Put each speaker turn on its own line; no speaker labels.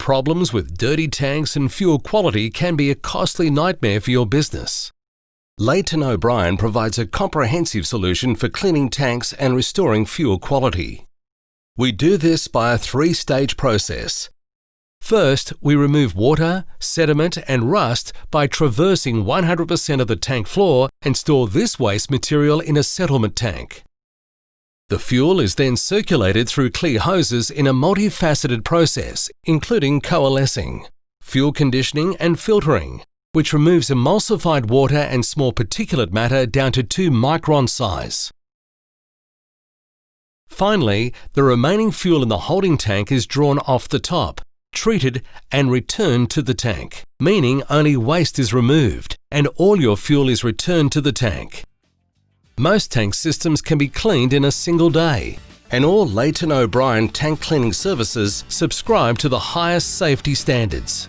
problems with dirty tanks and fuel quality can be a costly nightmare for your business. Leighton O'Brien provides a comprehensive solution for cleaning tanks and restoring fuel quality. We do this by a 3-stage process. First, we remove water, sediment and rust by traversing 100% of the tank floor and store this waste material in a settlement tank. The fuel is then circulated through clear hoses in a multifaceted process, including coalescing, fuel conditioning and filtering, which removes emulsified water and small particulate matter down to 2-micron size. Finally, the remaining fuel in the holding tank is drawn off the top, treated and returned to the tank, meaning only waste is removed and all your fuel is returned to the tank. Most tank systems can be cleaned in a single day, and all Leighton O'Brien tank cleaning services subscribe to the highest safety standards.